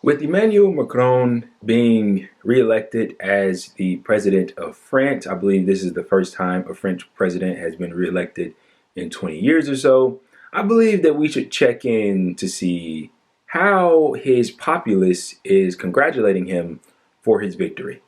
With Emmanuel Macron being re-elected as the president of France, I believe this is the first time a French president has been re-elected in 20 years or so. I believe that we should check in to see how his populace is congratulating him for his victory.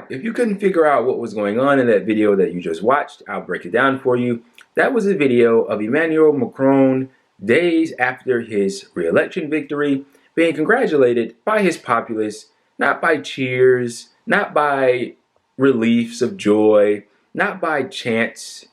If you couldn't figure out what was going on in that video that you just watched, I'll break it down for you. That was a video of Emmanuel Macron days after his re-election victory being congratulated by his populace, not by cheers, not by reliefs of joy, not by chants,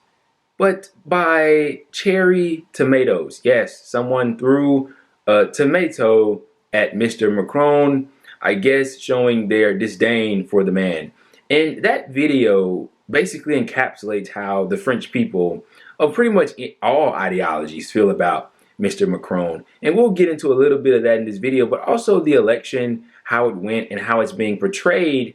but by cherry tomatoes. Yes, someone threw a tomato at Mr. Macron, I guess showing their disdain for the man. And that video basically encapsulates how the French people of pretty much all ideologies feel about Mr. Macron. And we'll get into a little bit of that in this video, but also the election, how it went, and how it's being portrayed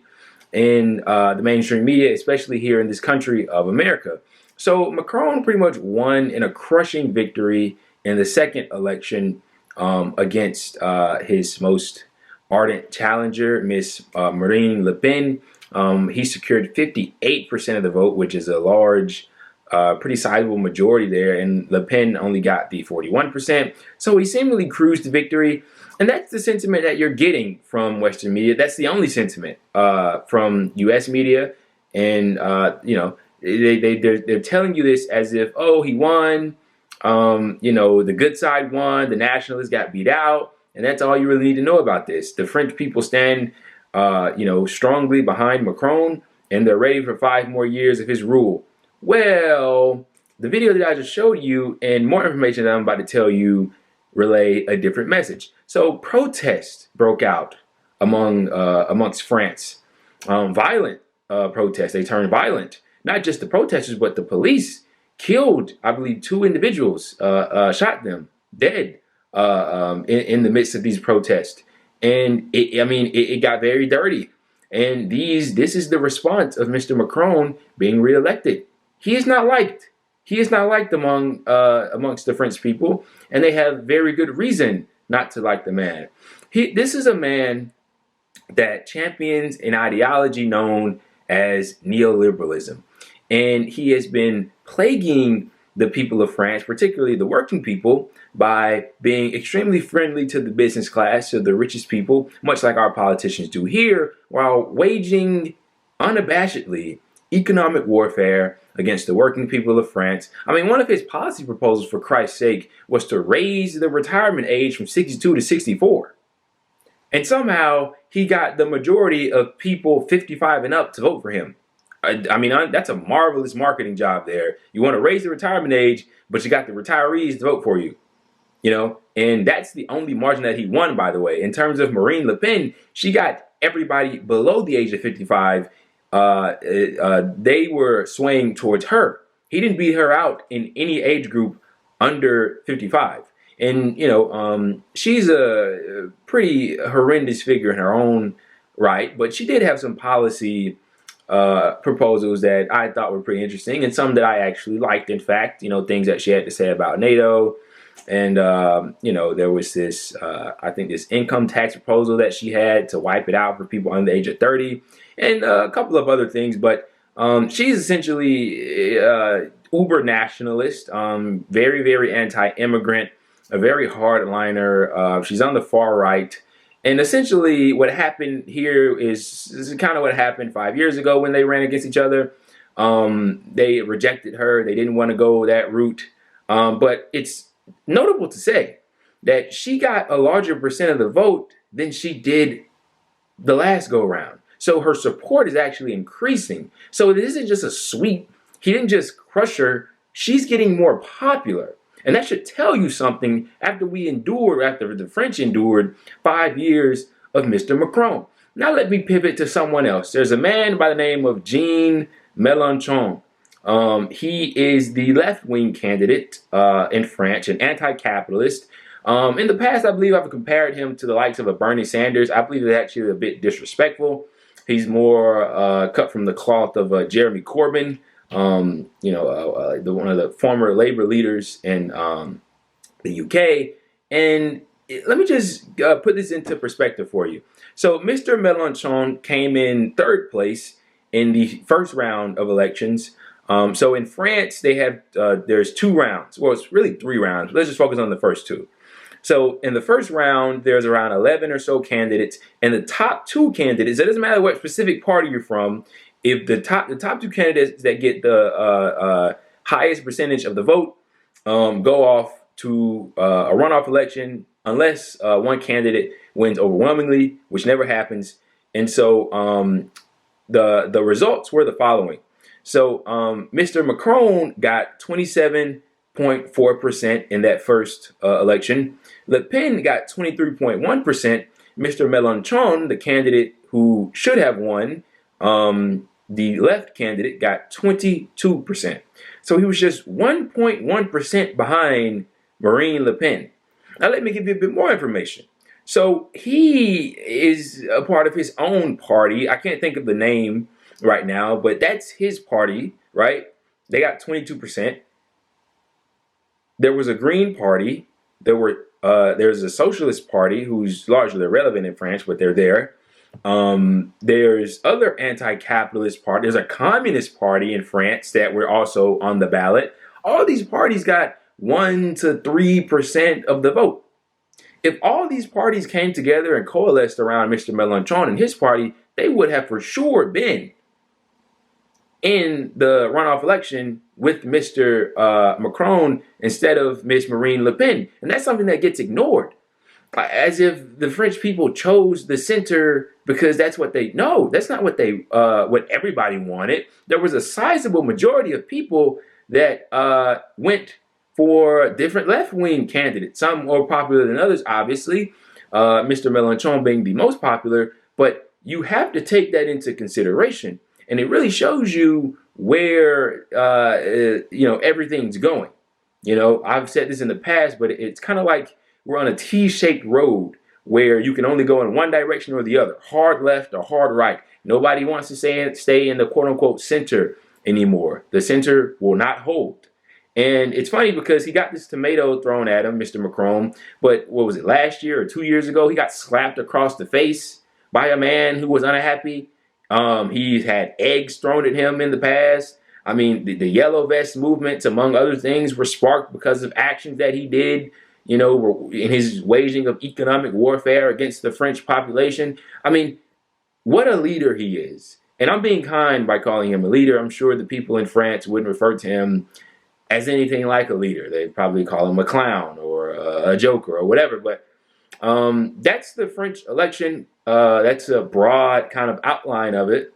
in the mainstream media, especially here in this country of America. So Macron pretty much won in a crushing victory in the second election against his most ardent challenger, Miss Marine Le Pen. He secured 58% of the vote, which is a large, pretty sizable majority there, and Le Pen only got the 41%. So he seemingly cruised to victory, and that's the sentiment that you're getting from Western media. That's the only sentiment from U.S. media, and you know, they're telling you this as if, oh, he won, you know, the good side won, the nationalists got beat out, and that's all you really need to know about this. The French people stand you know, strongly behind Macron, and they're ready for 5 more years of his rule. Well, the video that I just showed you and more information that I'm about to tell you relay a different message. So protests broke out amongst France. Violent protests. They turned violent. Not just the protesters, but the police killed, I believe, 2 individuals, shot them dead in the midst of these protests. And it got very dirty. And this is the response of Mr. Macron being reelected. He is not liked. He is not liked amongst the French people, and they have very good reason not to like the man. This is a man that champions an ideology known as neoliberalism, and he has been plaguing the people of France, particularly the working people, by being extremely friendly to the business class, to the richest people, much like our politicians do here, while waging unabashedly economic warfare against the working people of France. I mean, one of his policy proposals, for Christ's sake, was to raise the retirement age from 62 to 64. And somehow he got the majority of people 55 and up to vote for him. I mean, that's a marvelous marketing job there. You want to raise the retirement age, but you got the retirees to vote for you. You know, and that's the only margin that he won, by the way. In terms of Marine Le Pen, she got everybody below the age of 55. They were swaying towards her. He didn't beat her out in any age group under 55. And, you know, she's a pretty horrendous figure in her own right, but she did have some policy proposals that I thought were pretty interesting, and some that I actually liked, in fact, you know, things that she had to say about NATO. And, you know, there was this, I think this income tax proposal that she had to wipe it out for people under the age of 30, and a couple of other things. But she's essentially uber nationalist, very, very anti-immigrant, a very hardliner. She's on the far right. And essentially what happened here is kind of what happened 5 years ago when they ran against each other. They rejected her. They didn't want to go that route. But it's notable to say that she got a larger percent of the vote than she did the last go round. So her support is actually increasing. So this isn't just a sweep. He didn't just crush her. She's getting more popular. And that should tell you something after the French endured 5 years of Mr. Macron. Now let me pivot to someone else. There's a man by the name of Jean Mélenchon. He is the left-wing candidate in France, an anti-capitalist. In the past, I believe I've compared him to the likes of a Bernie Sanders. I believe it's actually a bit disrespectful. He's more cut from the cloth of Jeremy Corbyn, one of the former Labour leaders in the UK. And let me just put this into perspective for you. So Mr. Mélenchon came in third place in the first round of elections. So in France, they have there's 2 rounds. Well, it's really 3 rounds. Let's just focus on the first 2. So in the first round, there's around 11 or so candidates, and the top 2 candidates, it doesn't matter what specific party you're from, if the top 2 candidates that get the highest percentage of the vote go off to a runoff election, unless one candidate wins overwhelmingly, which never happens. And so the results were the following. So Mr. Macron got 27.4% in that first election. Le Pen got 23.1%. Mr. Mélenchon, the candidate who should have won, the left candidate, got 22%. So he was just 1.1% behind Marine Le Pen. Now let me give you a bit more information. So he is a part of his own party. I can't think of the name right now, but that's his party, right? They got 22%. There was a Green Party. There's a Socialist Party who's largely irrelevant in France, but they're there. There's other anti-capitalist parties. There's a Communist Party in France that were also on the ballot. All these parties got 1 to 3% of the vote. If all these parties came together and coalesced around Mr. Mélenchon and his party, they would have for sure been in the runoff election with Mr. Macron instead of Miss Marine Le Pen. And that's something that gets ignored. As if the French people chose the center because that's what they... No, that's not what what everybody wanted. There was a sizable majority of people that went for different left-wing candidates. Some more popular than others, obviously. Mr. Mélenchon being the most popular. But you have to take that into consideration. And it really shows you where, everything's going. I've said this in the past, but it's kind of like we're on a T-shaped road where you can only go in one direction or the other, hard left or hard right. Nobody wants to stay in the quote-unquote center anymore. The center will not hold. And it's funny because he got this tomato thrown at him, Mr. Macron, but what was it, last year or 2 years ago? He got slapped across the face by a man who was unhappy. He's had eggs thrown at him in the past. I mean, the yellow vest movements, among other things, were sparked because of actions that he did, in his waging of economic warfare against the French population. I mean, what a leader he is. And I'm being kind by calling him a leader. I'm sure the people in France wouldn't refer to him as anything like a leader. They'd probably call him a clown or a joker or whatever. But that's the French election. That's a broad kind of outline of it.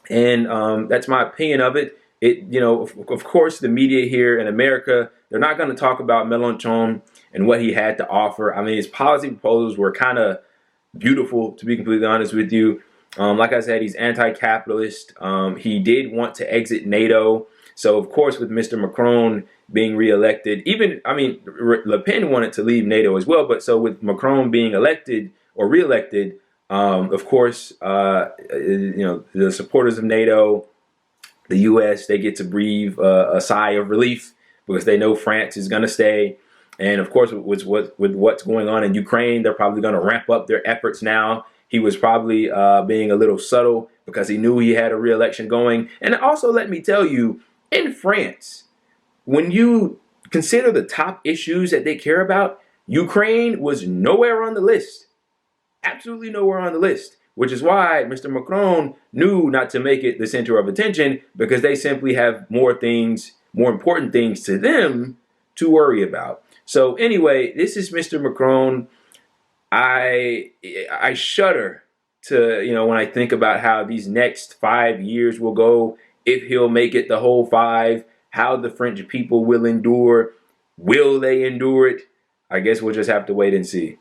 And that's my opinion of it. Of course, the media here in America, they're not going to talk about Mélenchon and what he had to offer. I mean, his policy proposals were kind of beautiful, to be completely honest with you. Like I said, he's anti-capitalist. He did want to exit NATO. So, of course, with Mr. Macron being reelected, Le Pen wanted to leave NATO as well. But so with Macron being elected or reelected, of course, the supporters of NATO, the U.S., they get to breathe a sigh of relief because they know France is going to stay. And, of course, with what's going on in Ukraine, they're probably going to ramp up their efforts now. He was probably being a little subtle because he knew he had a re-election going. And also, let me tell you, in France, when you consider the top issues that they care about, Ukraine was nowhere on the list. Absolutely nowhere on the list. Which is why Mr. Macron knew not to make it the center of attention, because they simply have more important things to them to worry about. So anyway, this is Mr. Macron. I shudder to, when I think about how these next 5 years will go, if he'll make it the whole 5, how the French people will endure. Will they endure it? I guess we'll just have to wait and see.